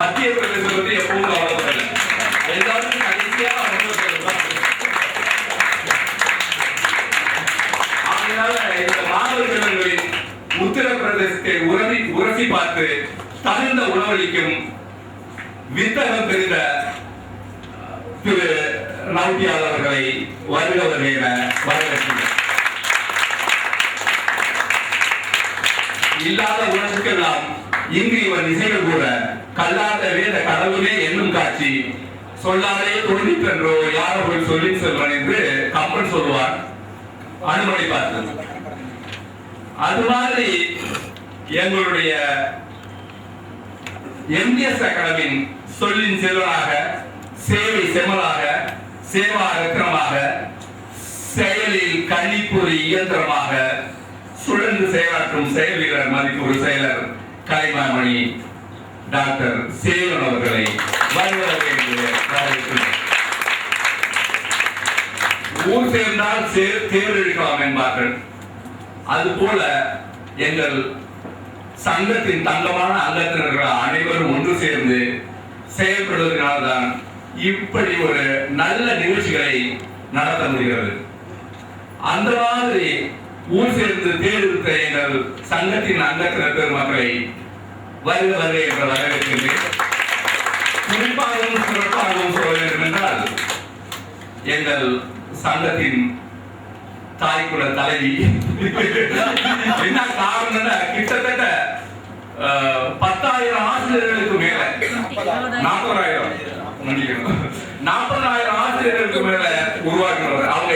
மத்திய பிரதேசம் எப்பவும் கவலைப்படல. எல்லாரும் கடைசியா அதனால இந்த மாணவர்களின் உத்தரப்பிரதேசத்தை உரசி பார்த்து தகுந்த உணவளிக்கும் வித்தகம் தெரிந்த திரு நௌட்டியால் அவர்களை வருகிறவர்கள் என வரவேற்கிறேன். இல்லாத உணவுக்கெல்லாம் இங்கு இவர் இசைகள் கூட கல்லாத வேத கடவுளே என்னும் காட்சி சொல்லாதே தொழிற்கென்றோ யாரோ சொல்லி செல்வன் என்று கம்பன் சொல்லுவார். அனுமதி பார்த்து அது மாதிரி எங்களுடைய எம்டிஎஸ் அகாடமியின் சொல்லின் செல்வனாக, சேவை செம்மலாக, சேவா ரத்னமாக, செயலில் கணிப்பொறி இயந்திரமாக சுழன்று செயலாற்றும் செயல் வீரர் மதிப்பு செயலர் கலைமாமணி டாக்டர் சேவன் அவர்களை ஊர் சேர்ந்தால் தேர்ந்தெடுக்கலாம் என்பார்கள். அதுபோல எங்கள் சங்கத்தின் தங்கமான அங்கத்தினர்கள் அனைவரும் ஒன்று சேர்ந்து செயல்படுவதனால்தான் இப்படி ஒரு நல்ல நிகழ்ச்சிகளை நடத்த முடிகிறது. அந்த மாதிரி ஊர் சேர்ந்து தேர்ந்தெடுத்த எங்கள் சங்கத்தின் அங்கத்தினர் பெருமக்களை வருக வருக என்ற வரவேற்கின்றேன். குறிப்பாகவும் சிறப்பாகவும் சொல்ல வேண்டும் என்றால் எங்கள் சங்கத்தின் தாய்க்குல தலைவி என்ன காரணம், கிட்டத்தட்ட 10,000 ஆசிரியர்களுக்கு மேல 40,000 ஆசிரியர்களுக்கு மேல உருவாக்குறவர். அவங்க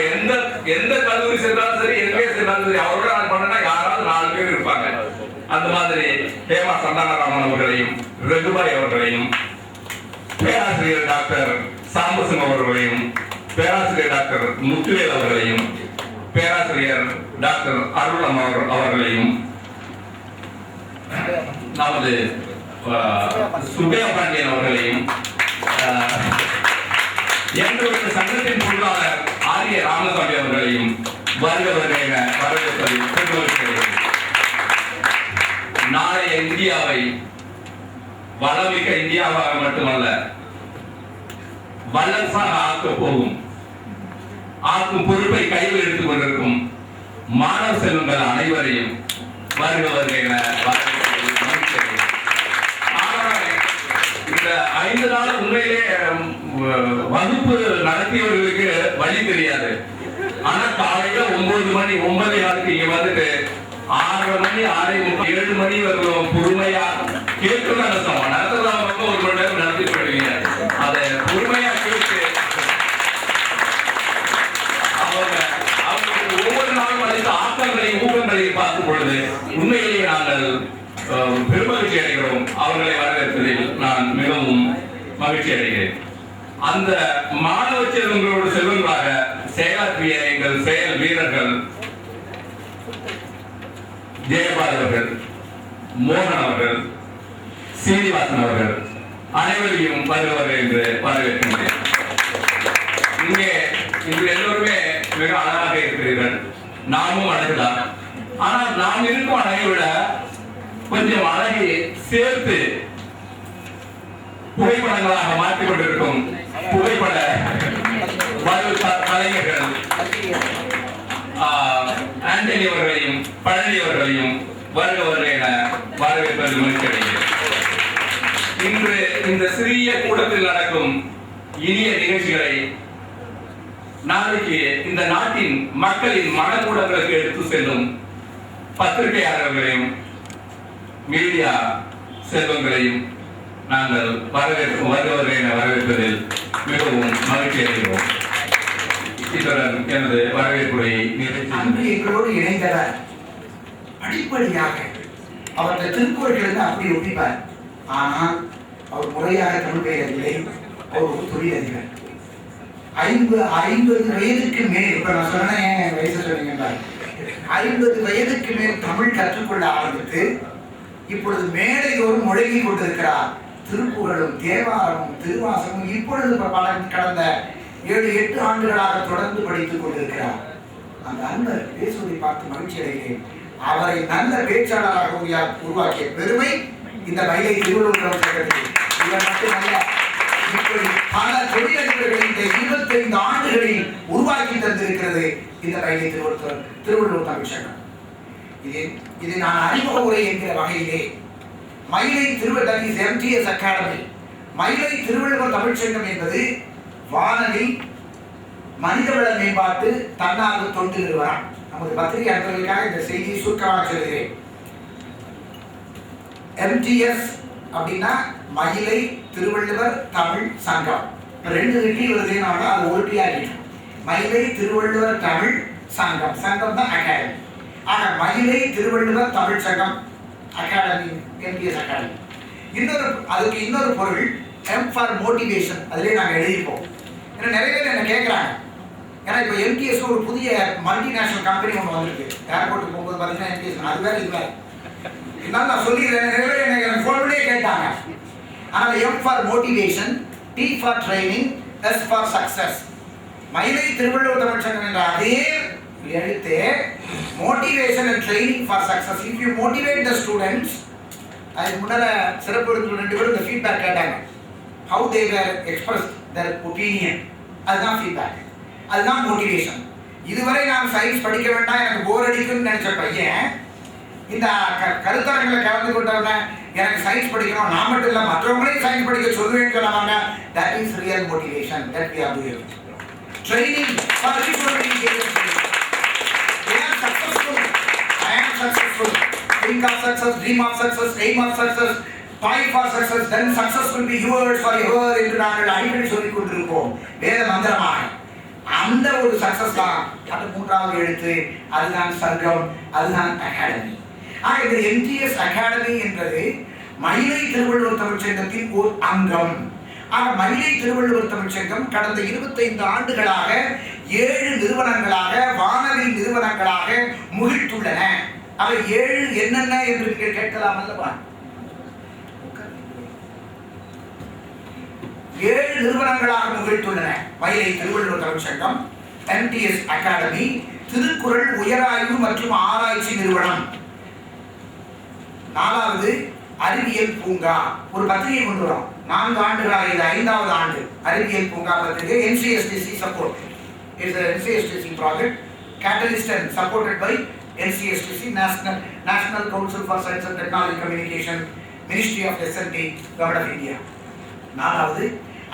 எந்த கல்லூரி சென்றாலும் சரி, எங்கே சென்றாலும் சரி, அவரோட நான் பண்ணா யாராவது 4 பேர் இருப்பாங்க. அந்த மாதிரி ஹேமா சந்தானராமன் அவர்களையும், ரகுபாய் அவர்களையும், பேராசிரியர் டாக்டர் சாம்பசிங் அவர்களையும், பேராசிரியர் டாக்டர் முத்துவேல் அவர்களையும், பேராசிரியர் டாக்டர் அருளம் அவர்களையும், நமது சுபையா பாண்டியன் அவர்களையும், எங்களுடைய சங்கத்தின் பொருளாளர் ஆரிய ராமசாமி அவர்களையும் வருக வருக என வரவேற்பதில் பெருமகிழ்ச்சி. நாளைய இந்தியாவை வளமிக்க இந்தியாவாக மட்டுமல்ல, வல்லரசாக ஆக்கும் பொறுப்பை கையில் எடுத்துக் கொண்டிருக்கும் மாணவ செல்வங்கள் அனைவரையும் வருக வருக என இந்த 5 நாள் உண்மையிலே வகுப்பு நடத்தியவர்களுக்கு வழி தெரியாது. ஆனா காலையில 9 மணி 9:30 இங்க வந்துட்டு 6:30 மணி 6:30 7 மணி வரைக்கும் பொறுமையா கேட்கணும். நடத்துறவங்க 1 மணி நேரம் நடத்தி போயிடுவீங்க. அதை பொறுமையா கேட்டு அவங்களுக்கு ஒவ்வொரு நாளும் அளித்த ஆக்கங்களையும் ஊக்கங்களையும் பார்க்கும் பொழுது உண்மையிலேயே நாங்கள் பெருமகிழ்ச்சி அடைகிறோம். அவர்களை வரவேற்பதில் நான் மிகவும் மகிழ்ச்சி அடைகிறேன். அந்த மாணவ செல்வங்களோடு செல்வங்களாக செயலாற்றிய எங்கள் செயல் வீரர்கள் ஜெயபால் அவர்கள், மோகன் அவர்கள், சீனிவாசன் அவர்கள் அனைவரையும் வருகிறவர்கள் என்று வரவேற்கின்றேன். இங்கே எல்லோருமே மிக அழகாக இருக்கிறீர்கள். நாமும் அழகுதான். ஆனால் நாம் இருக்கும் அழகை விட கொஞ்சம் அழகை சேர்த்து புகைப்படங்களாக மாற்றிக் கொண்டிருக்கும் புகைப்பட கலைஞர்கள் ஆண்டனி அவர்களையும் பழனி அவர்களையும் வருக வருக என வரவேற்பது மகிழ்ச்சியடைகிறேன். இன்று இந்த சிறிய கூடத்தில் நடக்கும் இனிய நிகழ்ச்சிகளை நாளைக்கு இந்த நாட்டின் மக்களின் மனக்கூடங்களுக்கு எடுத்து செல்லும் பத்திரிகையாளர்களையும் மீடியா செல்வங்களையும் நாங்கள் வருக என வரவேற்பதில் மிகவும் மகிழ்ச்சி அடைகிறோம். இத்துடன் எனது வரவேற்புரையை அன்று எங்களோடு இணைந்தவர் படிப்படியாக அவர்கள் திருக்குறள்கள் அப்படி ஒப்பிப்பார். ஆனால் அவர் முறையாக தமிழ் பெயரில்லை. அவர் ஒரு தொழிலதிபர். 50 வயதுக்கு மேல், இப்ப நான் சொன்னேன் வயசு சொன்னீங்க, 50 வயதுக்கு மேல் தமிழ் கற்றுக்கொள்ள ஆரம்பித்து இப்பொழுது மேடையோரும் முழங்கி கொண்டிருக்கிறார். திருப்புகழும் தேவாரமும் திருவாசமும் இப்பொழுது கடந்த 7-8 ஆண்டுகளாக தொடர்ந்து படித்துக் கொண்டிருக்கிறார். அந்த அன்பர் பேசுவதை பார்த்து மகிழ்ச்சி அடைகிறேன். அவரை நல்ல பேச்சாளராக உருவாக்கிய பெருமை இந்த மயிலை திருவள்ளுவர் இவர் மட்டுமல்ல, இப்படி பல தொழிலதிபர்களை இந்த 25 ஆண்டுகளில் உருவாக்கி தந்திருக்கிறது இந்த மயிலை திருவள்ளுவர் தமிழ்ச்சங்கம். இது நான் அறிமுக உரை என்கிற வகையிலே மயிலை திருவள்ளுவர் MTS அகாடமி, மயிலை திருவள்ளுவர் தமிழ்ச்சங்கம் என்பது வானொலி மனிதவள மேம்பாட்டு தன்னார்வ தொண்டு நிறுவனம். நமது பத்திரிகை அன்பர்களுக்காக இந்த செய்தியை சுருக்கமாக சொல்கிறேன். MTS அப்படின்னா மயிலை திருவள்ளுவர் தமிழ் சங்கம். 2 வெற்றி வருதுன்னா அது ஒரு டிஆர். மயிலை திருவள்ளுவர் தமிழ் சங்கம், சங்கம் தான் அகாடமி. ஆக மயிலை திருவள்ளுவர் தமிழ் சங்கம் அகாடமி, MTS அகாடமி. அதுக்கு இன்னொரு பொருள் M for motivation. அதிலே நாங்கள் எழுதிப்போம். ஏன்னா நிறைய பேர் என்ன கேட்குறாங்க, ஏன்னா இப்போ MTS ஒரு புதிய மல்டிநேஷனல் கம்பெனி ஒன்று வந்திருக்கு. ஏர்போர்ட்டுக்கு போகும்போது பார்த்தீங்கன்னா MTS அது வேறு இது வேறு. இதனால நான் சொல்லிடுறேன், நிறைய பேர் எனக்கு ஃபோன் பண்ணியே கேட்டாங்க. ஆனால் M for motivation, T for training, S for success. மயிலை திருவள்ளுவர் தமிழ் சங்கம் என்ற அதே எழுத்து motivation and training for success. If you motivate the students, அதுக்கு முன்னால சிறப்பு விருந்தினர் 2 பேரும் இந்த ஃபீட்பேக் கேட்டாங்க. How they were expressed their opinion. அதுதான் ஃபீட்பேக், அதுதான் மோட்டிவேஷன். இதுவரை நான் சயின்ஸ் படிக்க வேண்டாம், எனக்கு போர் அடிக்கும்னு நினைச்ச பையன் இந்த கருத்தரங்களை கலந்து கொண்டவன எனக்கு சயின்ஸ் படிக்கணும், நான் மட்டும் இல்லை மற்றவங்களையும் சயின்ஸ் படிக்க சொல்லுவேன்னு சொன்னாங்க. That is real motivation that we are doing. Training for everybody. They are successful. I am successful. Think of success, dream of success, aim of success, fight for success, then success will be yours forever என்று நாங்கள் அடிக்கடி சொல்லிக் கொண்டிருப்போம் வேத மந்திரமாக. அந்த ஒரு success தான் அது 3வது எழுத்து, அதுதான் சங்கம், அதுதான் அகாடமி. ஆக இந்த MTS அகாடமி என்பது மயிலை திருவள்ளுவர் தமிழ்ச்சங்கத்தின் ஒரு அங்கம். ஆக மயிலை திருவள்ளுவர் தமிழ்ச்சங்கம் கடந்த 25 ஆண்டுகளாக 7 நிறுவனங்களாக வானொலி நிறுவனங்களாக முகிழ்த்துள்ளன. அவை 7 என்னென்ன என்று கேட்கலாம் அல்லவா? 7 நிறுவனங்களாக முகிழ்த்துள்ளன. மயிலை திருவள்ளுவர் தமிழ்ச்சங்கம், MTS அகாடமி, திருக்குறள் உயராய்வு மற்றும் ஆராய்ச்சி நிறுவனம், 4வது அறிவியல் பூங்கா. ஒரு பத்திரிகை கொண்டு வரோம், 4 ஆண்டுகளாக, இது 5வது ஆண்டு. அறிவியல் பூங்கா பத்திரிகை NCSTC support. It's an NCSTC project, catalyst and supported by NCSTC, National Council for Science and Technology Communication, Ministry of S&T, Government of India. 4வது.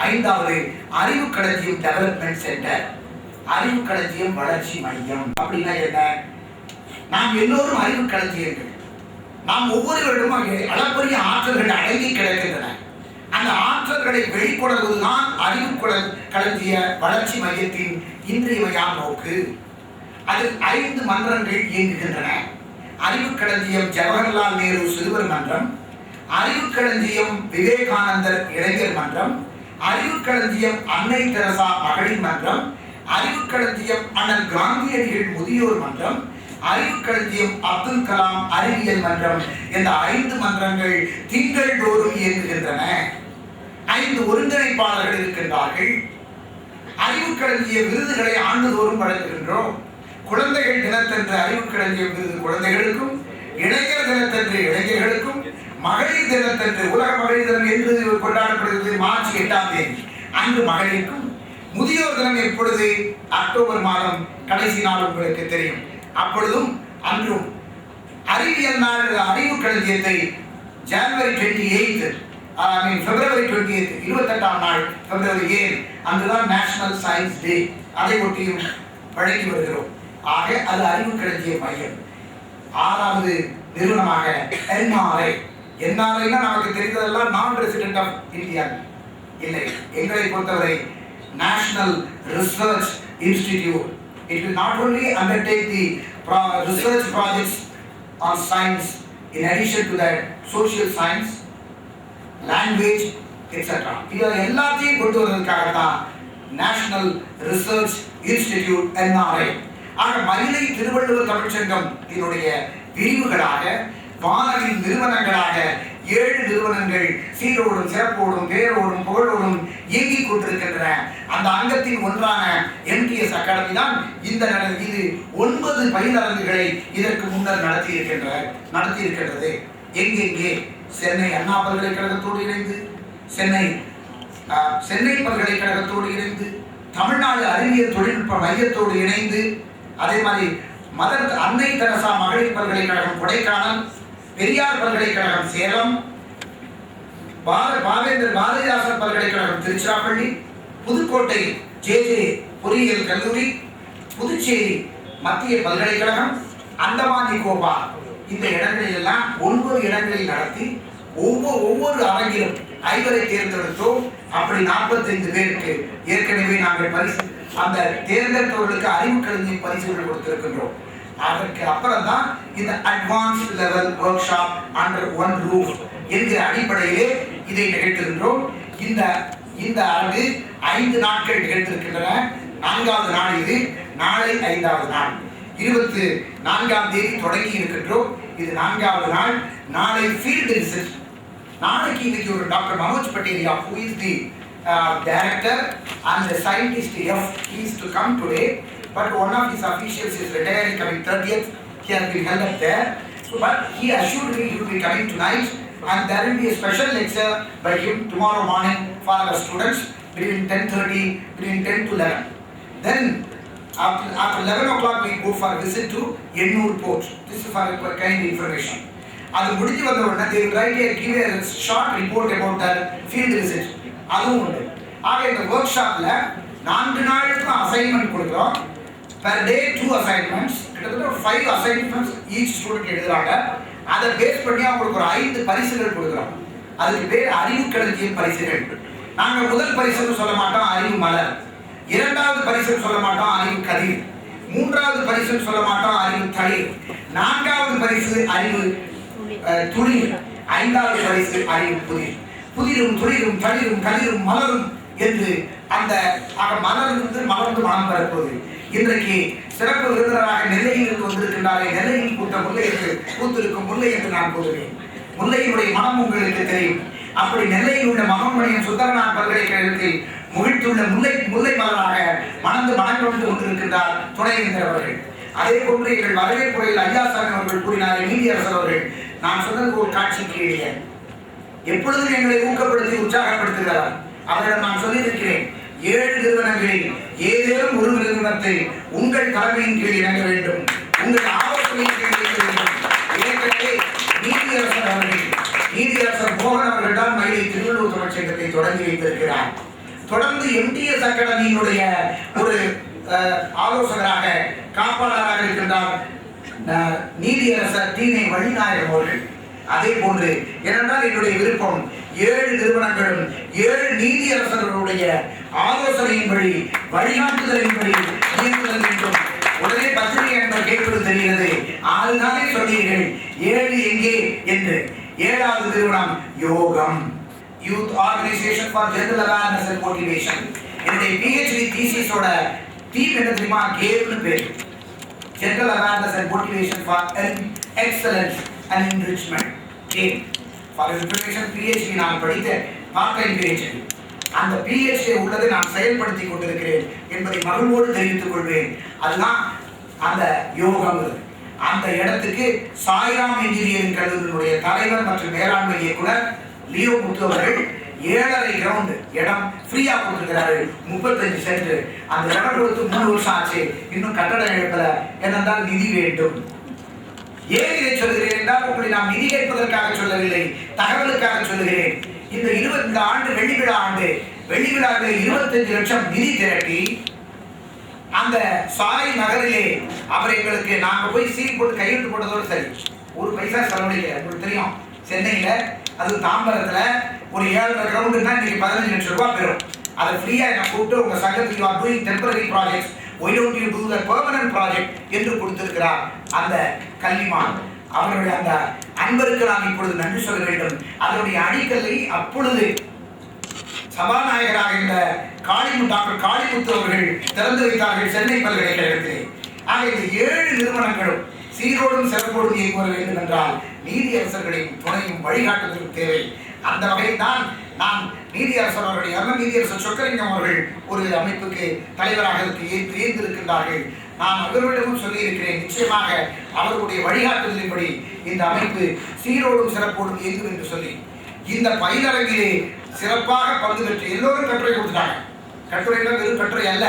5வது அறிவு களஞ்சியம் டெவலப்மெண்ட் சென்டர், அறிவு களஞ்சியம் வளர்ச்சி மையம். அப்படின்னா என்ன? நாம் எல்லோரும் அறிவு களஞ்சியங்கள். நாம் ஒவ்வொருவரிடமும் அளப்பரிய ஆற்றல்கள் அடங்கி கிடக்கின்றன. அந்த ஆற்றல்களை வெளிக்கொணர்வதுதான் அறிவு களஞ்சிய வளர்ச்சி மையத்தின் இன்றியமையான நோக்கு. அதில் 5 மன்றங்கள் இயங்குகின்றன. அறிவு களஞ்சியம் ஜவஹர்லால் நேரு சிறுவர் மன்றம், அறிவு களஞ்சியம் விவேகானந்தர் இளைஞர் மன்றம், அறிவு களஞ்சியம் அன்னை தெரசா மகளிர் மன்றம், அறிவு களஞ்சியம் அண்ணல் காந்தியடிகள் முதியோர் மன்றம், அறிவு களஞ்சியம் அப்துல் கலாம் அறிவியல் மன்றம் என்ற 5 மன்றங்கள் திங்கள் தோறும் இயங்குகின்றன. 5 ஒருங்கிணைப்பாளர்கள் இருக்கின்றார்கள். அறிவு களஞ்சிய விருதுகளை ஆண்டுதோறும் வழங்குகின்றோம். குழந்தைகள் தினத்தன்று அறிவு களஞ்சிய விருது குழந்தைகளுக்கும், இளைஞர் தினத்தன்று இளைஞர்களுக்கும், மகளிர் தினத்தன்று உலக மகளிர் தினம் என்று கொண்டாடப்படுகிறது மார்ச் 8ஆம் தேதி அன்று மகளிருக்கும், முதியோர் தினம் எப்பொழுது அக்டோபர் மாதம் கடைசி நாள் உங்களுக்கு தெரியும், அப்பொழுதும் அன்றும். அறிவியல் நாள் அறிவு களஞ்சியத்தை ஜனவரி 28 பிப்ரவரி 28 28ஆம் நாள் பிப்ரவரி 7 அன்றுதான் நேஷனல் சயின்ஸ் டே, அதை ஒட்டியும் வழங்கி வருகிறோம். ஆக அது அறிவு களஞ்சிய மையம். 6வது நிறுவனமாக NRI. NRIனா நமக்கு தெரிந்ததெல்லாம் நான் ரெசிடென்ட் ஆஃப் இந்தியா இல்லை. எங்களை பொறுத்தவரை national research institute. It will not only undertake the research projects on science, in addition to that social science, language, etc. இது எல்லாத்தையும் கொண்டு வருவதற்காக தான் நேஷனல் ரிசர்ச் இன்ஸ்டிடியூட் NRI. ஆக மயிலை திருவள்ளுவர் தமிழ்ச்சங்கம் இதனுடைய விரிவுகளாக வானொலி நிறுவனங்களாக 7 நிறுவனங்கள் சீரோடும் சிறப்போடும் பேரோடும் புகழோடும் இயங்கிக் கொண்டிருக்கின்றன. அந்த அங்கத்தின் ஒன்றான MTS அகாடமி தான் இது 9 பயிலரங்குகளை இதற்கு முன்னர் நடத்தி இருக்கின்றது. எங்கெங்கே? சென்னை அண்ணா பல்கலைக்கழகத்தோடு இணைந்து, சென்னை பல்கலைக்கழகத்தோடு இணைந்து, தமிழ்நாடு அறிவியல் தொழில்நுட்ப மையத்தோடு இணைந்து, அதே மாதிரி மதர் அன்னை தெரசா மகளிர் பல்கலைக்கழகம் கொடைக்கானல், பெரியார் பல்கலைக்கழகம் சேலம், பாவேந்தர் பாரதிதாசன் பல்கலைக்கழகம் திருச்சிராப்பள்ளி, புதுக்கோட்டை JJ பொறியியல் கல்லூரி, புதுச்சேரி மத்திய பல்கலைக்கழகம், அந்தமான் நிக்கோபார், இந்த இடங்களில் எல்லாம் 9 இடங்களில் நடத்தி ஒவ்வொரு அரங்கிலும் 5 தேர்ந்தெடுத்தோம். அப்படி 45 பேருக்கு ஏற்கனவே நாங்கள் பரிசு, அந்த தேர்ந்தெடுத்தவர்களுக்கு அறிவு கல்வியின் பரிசுகள் கொடுத்திருக்கின்றோம். அதற்கு அப்புறம் தான் இந்த advance level work shop under one roof என்கிற அடிப்படையிலே இதை நிகழ்த்துகின்றோம். இந்த அரங்கு 5 நாட்கள் நிகழ்த்திருக்கின்றன. 4வது நாள் இது. நாளை 5வது நாள். 24ஆம் தேதி தொடங்கி இருக்கின்றோம். இது 4வது நாள். நாளை ஃபீல்டு ரிசர்ச். நாளைக்கு இன்னைக்கு ஒரு doctor Manoj Patelia, who is the director and the scientist F, he is to come today, but one of his officials is retiring coming 30th. He has been held up there, so but he assured me he will be coming tonight, and there will be a special lecture by him tomorrow morning for our students between 10:30, between 10 to 11. Then after 11 o'clock we go for a visit to Ennur Port. This is for kind information. அது முடிஞ்சு வந்த உடனே they will write a give a short report about their field visit. அதுவும் உண்டு. ஆக இந்த work ஷாப்ல 4 நாளுக்கு அசைன்மெண்ட் கொடுக்குறோம். per day 2 assignments, கிட்டத்தட்ட 5 assignments each student எழுதுறாங்க. அதை பேஸ் பண்ணி அவங்களுக்கு ஒரு 5 பரிசுகள் கொடுக்குறோம். அதுக்கு பேர் அறிவு களஞ்சியம் பரிசுகள். நாங்க முதல் பரிசுன்னு சொல்ல மாட்டோம் அறிவு மலர், 2வது பரிசுன்னு சொல்ல மாட்டோம் அறிவு கதிர், 3வது பரிசுன்னு சொல்ல மாட்டோம் அறிவு தளிர், 4வது பரிசு அறிவு துளி, 5வது பரிசு அறிவு புதிர். புதிரும் துளிரும் தளிரும் கதிரும் மலரும் என்று அந்த மலர்ந்து மலர்ந்து மனம் பெறப்போது. இன்றைக்கு சிறப்பு விருந்தினராக நெல்லையில் வந்திருக்கின்றாரே, நெல்லையில் பூத்த முல்லை என்று பூத்திருக்கும் முல்லை என்று நான் கூறுவேன். முல்லையினுடைய மனம் உங்களுக்கு தெரியும். அப்படி நெல்லையில் உள்ள மகன்மணியம் சுந்தரனார் பல்கலைக்கழகத்தில் முகிழ்த்துள்ள முல்லை மலராக மணந்து மனம் கொண்டு கொண்டிருக்கின்றார் துணைவேந்தர் அவர்கள். அதே போன்று எங்கள் வரவேற்புரையில் ஐயாசாமி அவர்கள் கூறினார், நீதியரசர் அவர்கள், நான் சொன்னது ஒரு காட்சி கீழே எப்பொழுதும் எங்களை ஊக்கப்படுத்தி உற்சாகப்படுத்துகிறார். அவரிடம் நான் சொல்லியிருக்கிறேன், 7 நிறுவனங்களில் ஏதேனும் ஒரு நிறுவனத்தை உங்கள் தலைமையின் கீழ் இணங்க வேண்டும், உங்கள் ஆலோசனையின் கீழ் இணங்க வேண்டும். ஏற்கனவே நீதியரசர் மோகன் அவர்கள் தான் மயிலை திருவள்ளூர் தொழிற்சங்கத்தை தொடங்கி வைத்திருக்கிறார். தொடர்ந்து MTS அகாடமியினுடைய ஒரு ஆலோசகராக காப்பாளராக இருக்கின்றார் நீதியரசர் டி.நே. வள்ளிநாயகம் அவர்கள். அதே போன்று ஏனென்றால் என்னுடைய விருப்பம் 7 நிறுவனங்களும் 7 நீதியரசர்களுடைய ஆலோசனையின்படி வழிகாட்டுதலின்படி இயங்குதல் வேண்டும். உடனே பத்திரிகை என்ற கேட்பது தெரிகிறது, 6 நாளே சொன்னீர்கள், 7 எங்கே என்று. 7வது நிறுவனம் யோகம், youth organisation for general awareness and motivation. என்னுடைய PhD தீசிஸோட தீம் என்ன தெரியுமா? கேவ்னு பேர். General awareness and motivation for excellence and enrichment. Cave for information PhD நான் படித்த பார்ட்-டைம் PhD. அந்த PhD உள்ளதை நான் செயல்படுத்தி கொண்டிருக்கிறேன் என்பதை மகிழ்வோடு தெரிவித்துக் கொள்வேன். அதுதான் அந்த யோகம். அந்த இடத்துக்கு சாய்ராம் இன்ஜினியரிங் கல்லூரியினுடைய தலைவர் மற்றும் மேலாண்மை இயக்குனர் லியோ முத்து அவர்கள் 7.5 கிரவுண்ட் இடம் ஃப்ரீயா கொடுத்திருக்கிறாரு, 35 சென்ட். அந்த இடம் கொடுத்து 3 வருஷம் ஆச்சு, இன்னும் கட்டடம் எழுப்பல. ஏனென்றால் நிதி வேண்டும். ஏன் இதை சொல்கிறேன் என்றால், உங்களை நாம் நிதி கேட்பதற்காக சொல்லவில்லை, தகவலுக்காக சொல்லுகிறேன். இந்த ஆண்டு வெள்ளி விழாவில் 25 லட்சம் நிதி திரட்டி அந்த சாலை நகரிலே அவர் எங்களுக்கு நாங்க போய் சீல் போட்டு கையெழுத்து போட்டதோடு சரி, ஒரு பைசா செலவழிக்க. உங்களுக்கு தெரியும், சென்னையில அது தாம்பரத்துல ஒரு 7.5 கிரவுண்டுன்னா இன்னைக்கு 15 லட்சம் ரூபாய் பெறும். அதை ஃப்ரீயா நான் கூப்பிட்டு உங்க சங்கத்துக்கு you are doing temporary projects, why don't you do the permanent project என்று கொடுத்திருக்கிறார் அந்த கல்விமான். அவருடைய அந்த அன்பருக்கு நான் இப்பொழுது நன்றி சொல்ல வேண்டும். அதனுடைய அடிக்கல்லை அப்பொழுது சபாநாயகராக இந்த டாக்டர் காளிமுத்து அவர்கள் திறந்து வைத்தார்கள் சென்னை பல்கலைக்கழகத்திலே. ஆக இந்த 7 நிறுவனங்களும் சீரோடும் சிறப்போடும் இயங்க வேண்டும் என்றால் நீதியரசர்களின் துணையும் வழிகாட்டுதலும் தேவை. அந்த வகையில் தான் நான் நீதியரசர் அவருடைய நீதியரசர் சொக்கலிங்கம் அவர்கள் ஒரு அமைப்புக்கு தலைவராக தேர்ந்திருக்கின்றார்கள். நான் அவர்களிடமும் சொல்லியிருக்கிறேன், நிச்சயமாக அவர்களுடைய வழிகாட்டுதலின்படி இந்த அமைப்பு சீரோடும் சிறப்போடும் இயங்கும் என்று சொல்லி இந்த பயிலரங்கிலே சிறப்பாக பங்கு பெற்று எல்லோரும் கட்டுரை கொடுத்துட்டாங்க. கட்டுரைகள் வெறும் கட்டுரை அல்ல,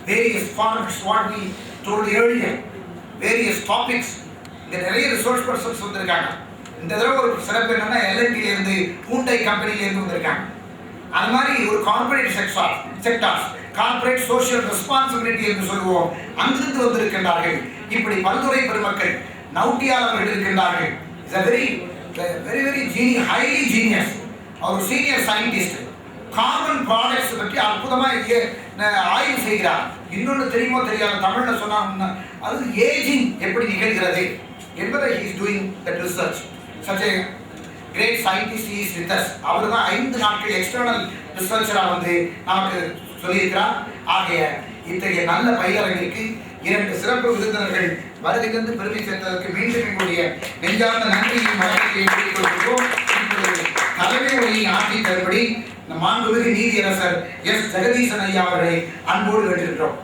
various forms what we told earlier, various topics. இங்க நிறைய ரிசோர்ஸ் பர்சன்ஸ் வந்திருக்காங்க. இந்த தடவை ஒரு சிறப்பு என்னன்னா எல்என்டில இருந்து ஹூண்டை கம்பெனில இருந்து வந்திருக்காங்க. அது மாதிரி ஒரு corporate sectors corporate social responsibility என்று சொல்லுவோம், அங்கிருந்து வந்திருக்கின்றார்கள். இப்படி பல்துறை பெருமக்கள் நௌட்டியால் அவர்கள் இருக்கின்றார்கள். Is a very very very genius, highly genius. அவர் சீனியர் சயின்டிஸ்ட். கார்பன் ப்ராடக்ட்ஸ் பற்றி அற்புதமா ஆய்வு செய்கிறார். இன்னொன்று தெரியுமோ தெரியாது, தமிழ்ல சொன்னா அது ஏஜிங் எப்படி நிகழ்கிறது என்பதை he is doing that research. such a great scientist he is with us. அவர் தான் 5 நாட்கள் எக்ஸ்டர்னல் ரிசர்ச்சரா வந்து நமக்கு சொல்லியிருக்கிறார். ஆகிய இத்தகைய நல்ல பயிலரங்கிற்கு 2 சிறப்பு விருந்தினர்கள் வருகையிலிருந்து பெருமை சேர்த்ததற்கு மீண்டும் எங்களுடைய நெஞ்சார்ந்த நன்றியையும் வணக்கத்தையும் கூறிக்கொள்கிறோம். தலைமை உரையை ஆற்றி தரும்படி மாண்புமிகு நீதியரசர் எஸ். ஜெகதீசன் ஐயா அவர்களை அன்போடு வேண்டுகின்றோம்.